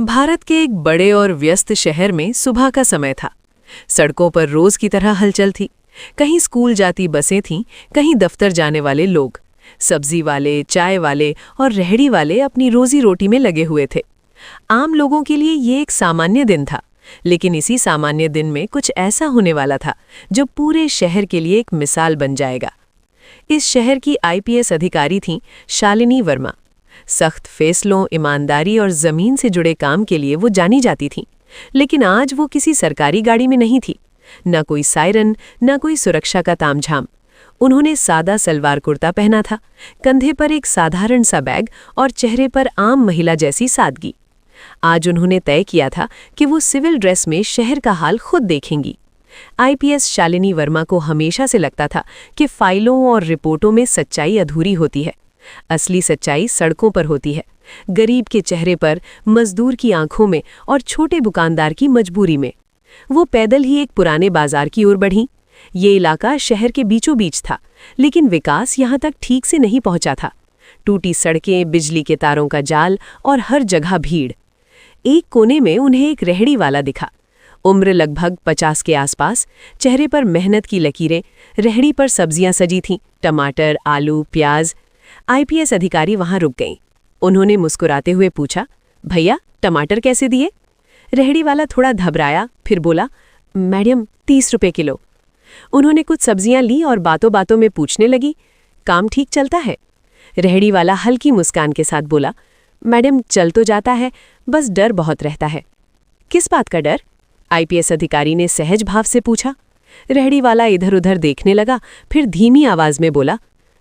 भारत के एक बड़े और व्यस्त शहर में सुबह का समय था। सड़कों पर रोज की तरह हलचल थी। कहीं स्कूल जाती बसें थीं, कहीं दफ्तर जाने वाले लोग। सब्जी वाले, चाय वाले और रेहड़ी वाले अपनी रोजी रोटी में लगे हुए थे। आम लोगों के लिए ये एक सामान्य दिन था, लेकिन इसी सामान्य दिन में कुछ ऐसा होने वाला था जो पूरे शहर के लिए एक मिसाल बन जाएगा। इस शहर की आईपीएस अधिकारी थीं शालिनी वर्मा। सख्त फैसलों, ईमानदारी और जमीन से जुड़े काम के लिए वो जानी जाती थीं। लेकिन आज वो किसी सरकारी गाड़ी में नहीं थी। न कोई सायरन, न कोई सुरक्षा का तामझाम। उन्होंने सादा सलवार कुर्ता पहना था, कंधे पर एक साधारण सा बैग और चेहरे पर आम महिला जैसी सादगी। आज उन्होंने तय किया था कि वो सिविल ड्रेस में शहर का हाल खुद देखेंगी। आईपीएस शालिनी वर्मा को हमेशा से लगता था कि फाइलों और रिपोर्टों में सच्चाई अधूरी होती है। असली सच्चाई सड़कों पर होती है, गरीब के चेहरे पर, मजदूर की आंखों में और छोटे दुकानदार की मजबूरी में। वो पैदल ही एक पुराने बाजार की ओर बढ़ी। ये इलाका शहर के बीचों बीच था, लेकिन विकास यहाँ तक ठीक से नहीं पहुंचा था। टूटी सड़कें, बिजली के तारों का जाल और हर जगह भीड़। एक कोने में उन्हें एक रेहड़ी वाला दिखा। उम्र लगभग 50 के आसपास, चेहरे पर मेहनत की लकीरें। रेहड़ी पर सब्जियां सजी थीं, टमाटर, आलू, प्याज। आईपीएस अधिकारी वहां रुक गईं। उन्होंने मुस्कुराते हुए पूछा, भैया टमाटर कैसे दिए? रेहड़ी वाला थोड़ा घबराया, फिर बोला, मैडम 30 रुपए किलो। उन्होंने कुछ सब्जियां ली और बातों बातों में पूछने लगी, काम ठीक चलता है? रेहड़ी वाला हल्की मुस्कान के साथ बोला, मैडम चल तो जाता है, बस डर बहुत रहता है। किस बात का डर? आईपीएस अधिकारी ने सहज भाव से पूछा। रेहड़ी वाला इधर उधर देखने लगा, फिर धीमी आवाज में बोला,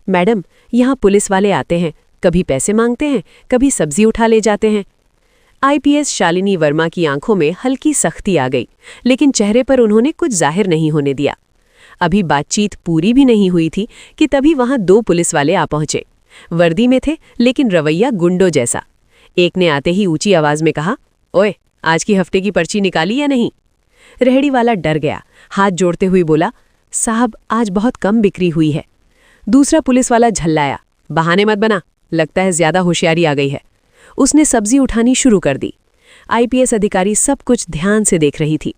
मैडम यहाँ पुलिस वाले आते हैं, कभी पैसे मांगते हैं, कभी सब्जी उठा ले जाते हैं। आईपीएस शालिनी वर्मा की आंखों में हल्की सख्ती आ गई, लेकिन चेहरे पर उन्होंने कुछ जाहिर नहीं होने दिया। अभी बातचीत पूरी भी नहीं हुई थी कि तभी वहां 2 पुलिस वाले आ पहुंचे। वर्दी में थे, लेकिन रवैया गुंडों जैसा। एक ने आते ही ऊंची आवाज में कहा, ओए, आज की हफ्ते की पर्ची निकाली या नहीं? रेहड़ी वाला डर गया, हाथ जोड़ते हुए बोला, साहब आज बहुत कम बिक्री हुई है। दूसरा पुलिस वाला झल्लाया, बहाने मत बना, लगता है ज्यादा होशियारी आ गई है। उसने सब्जी उठानी शुरू कर दी। आईपीएस अधिकारी सब कुछ ध्यान से देख रही थी।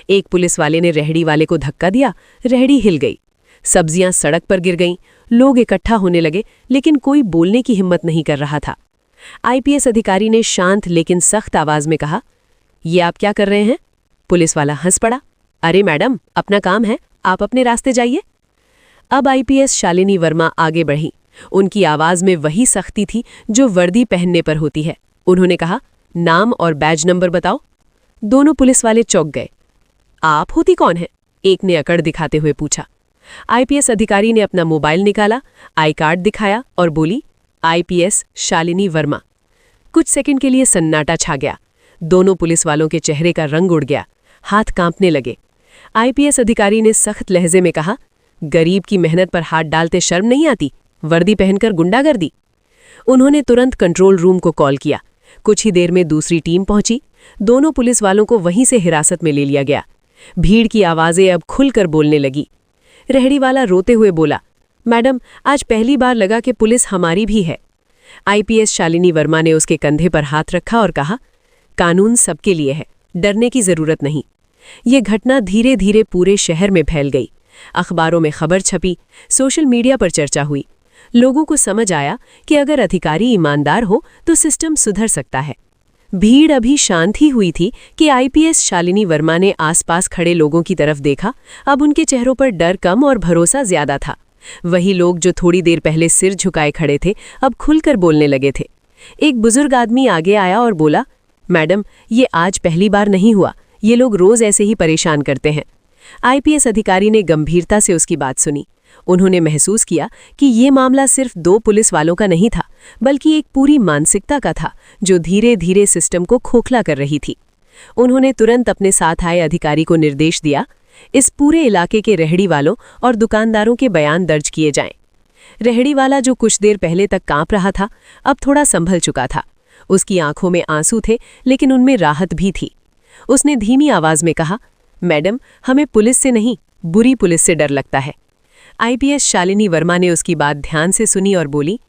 एक पुलिस वाले ने रेहड़ी वाले को धक्का दिया, रेहड़ी हिल गई। सब्जियां सड़क पर गिर गईं, लोग इकट्ठा होने लगे, लेकिन कोई बोलने की हिम्मत नहीं कर रहा था। आईपीएस अधिकारी ने शांत लेकिन सख्त आवाज में कहा, ये आप क्या कर रहे हैं? पुलिस वाला हंस पड़ा, अरे मैडम अपना काम है, आप अपने रास्ते जाइए। अब आईपीएस शालिनी वर्मा आगे बढ़ी। उनकी आवाज में वही सख्ती थी जो वर्दी पहनने पर होती है। उन्होंने कहा, नाम और बैज नंबर बताओ। दोनों पुलिस वाले चौंक गए। आप होती कौन है? एक ने अकड़ दिखाते हुए पूछा। आईपीएस अधिकारी ने अपना मोबाइल निकाला, आई कार्ड दिखाया और बोली, आईपीएस शालिनी वर्मा। कुछ सेकंड के लिए सन्नाटा छा गया। दोनों पुलिस वालों के चेहरे का रंग उड़ गया, हाथ कांपने लगे। आईपीएस अधिकारी ने सख्त लहजे में कहा, गरीब की मेहनत पर हाथ डालते शर्म नहीं आती? वर्दी पहनकर गुंडागर्दी। उन्होंने तुरंत कंट्रोल रूम को कॉल किया। कुछ ही देर में दूसरी टीम पहुंची। दोनों पुलिस वालों को वहीं से हिरासत में ले लिया गया। भीड़ की आवाजें अब खुलकर बोलने लगी। रेहड़ी वाला रोते हुए बोला, मैडम आज पहली बार लगा कि पुलिस हमारी भी है। आईपीएस शालिनी वर्मा ने उसके कंधे पर हाथ रखा और कहा, कानून सबके लिए है, डरने की जरूरत नहीं। ये घटना धीरे धीरे पूरे शहर में फैल गई। अखबारों में खबर छपी, सोशल मीडिया पर चर्चा हुई। लोगों को समझ आया कि अगर अधिकारी ईमानदार हो तो सिस्टम सुधर सकता है। भीड़ अभी शांत ही हुई थी कि आईपीएस शालिनी वर्मा ने आसपास खड़े लोगों की तरफ देखा। अब उनके चेहरों पर डर कम और भरोसा ज्यादा था। वही लोग जो थोड़ी देर पहले सिर झुकाए खड़े थे, अब खुलकर बोलने लगे थे। एक बुजुर्ग आदमी आगे आया और बोला, मैडम ये आज पहली बार नहीं हुआ, ये लोग रोज ऐसे ही परेशान करते हैं। आईपीएस अधिकारी ने गंभीरता से उसकी बात सुनी। उन्होंने महसूस किया कि ये मामला सिर्फ 2 पुलिस वालों का नहीं था, बल्कि एक पूरी मानसिकता का था जो धीरे धीरे सिस्टम को खोखला कर रही थी। उन्होंने तुरंत अपने साथ आए अधिकारी को निर्देश दिया, इस पूरे इलाके के रेहड़ी वालों और दुकानदारों के बयान दर्ज किए जाएं। रेहड़ी वाला जो कुछ देर पहले तक कांप रहा था, अब थोड़ा संभल चुका था। उसकी आंखों में आंसू थे, लेकिन उनमें राहत भी थी। उसने धीमी आवाज में कहा, मैडम हमें पुलिस से नहीं, बुरी पुलिस से डर लगता है। आईपीएस शालिनी वर्मा ने उसकी बात ध्यान से सुनी और बोली,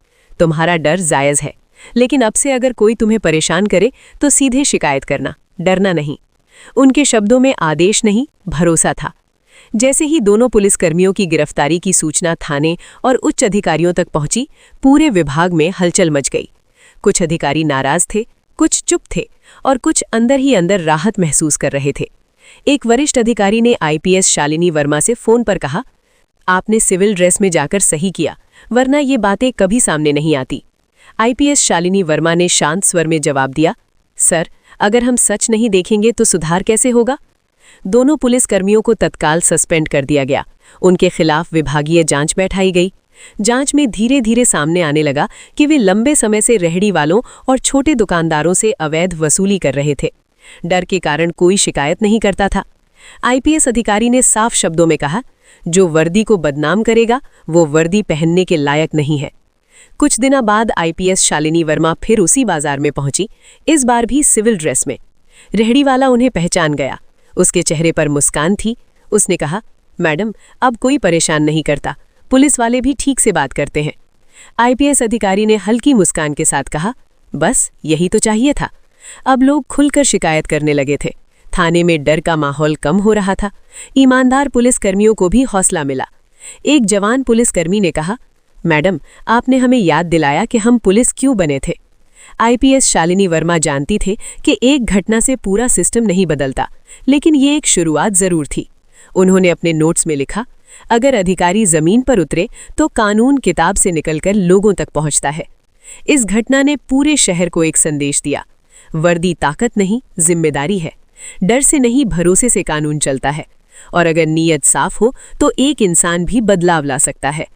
तुम्हारा डर जायज़ है, लेकिन अब से अगर कोई तुम्हें परेशान करे तो सीधे शिकायत करना, डरना नहीं। उनके शब्दों में आदेश नहीं, भरोसा था। जैसे ही दोनों पुलिसकर्मियों की गिरफ्तारी की सूचना थाने और उच्च अधिकारियों तक पहुंची, पूरे विभाग में हलचल मच गई। कुछ अधिकारी नाराज थे, कुछ चुप थे और कुछ अंदर ही अंदर राहत महसूस कर रहे थे। एक वरिष्ठ अधिकारी ने आईपीएस शालिनी वर्मा से फोन पर कहा, आपने सिविल ड्रेस में जाकर सही किया, वरना ये बातें कभी सामने नहीं आती। आईपीएस शालिनी वर्मा ने शांत स्वर में जवाब दिया, सर, अगर हम सच नहीं देखेंगे तो सुधार कैसे होगा? दोनों पुलिसकर्मियों को तत्काल सस्पेंड कर दिया गया। उनके खिलाफ विभागीय जांच बैठाई गई। जांच में धीरे धीरे सामने आने लगा कि वे लंबे समय से रेहड़ी वालों और छोटे दुकानदारों से अवैध वसूली कर रहे थे। डर के कारण कोई शिकायत नहीं करता था। आईपीएस अधिकारी ने साफ शब्दों में कहा, जो वर्दी को बदनाम करेगा वो वर्दी पहनने के लायक नहीं है। कुछ दिनों बाद आईपीएस शालिनी वर्मा फिर उसी बाजार में पहुंची, इस बार भी सिविल ड्रेस में। रेहड़ी वाला उन्हें पहचान गया। उसके चेहरे पर मुस्कान थी। उसने कहा, मैडम, अब कोई परेशान नहीं करता, पुलिस वाले भी ठीक से बात करते हैं। आईपीएस अधिकारी ने हल्की मुस्कान के साथ कहा, बस यही तो चाहिए था। अब लोग खुलकर शिकायत करने लगे थे। थाने में डर का माहौल कम हो रहा था। ईमानदार पुलिसकर्मियों को भी हौसला मिला। एक जवान पुलिसकर्मी ने कहा, मैडम, आपने हमें याद दिलाया कि हम पुलिस क्यों बने थे। आईपीएस शालिनी वर्मा जानती थे कि एक घटना से पूरा सिस्टम नहीं बदलता, लेकिन ये एक शुरुआत जरूर थी। उन्होंने अपने नोट्स में लिखा, अगर अधिकारी जमीन पर उतरे तो कानून किताब से निकलकर लोगों तक पहुंचता है। इस घटना ने पूरे शहर को एक संदेश दिया, वर्दी ताकत नहीं, जिम्मेदारी है। डर से नहीं, भरोसे से कानून चलता है। और अगर नीयत साफ हो तो एक इंसान भी बदलाव ला सकता है।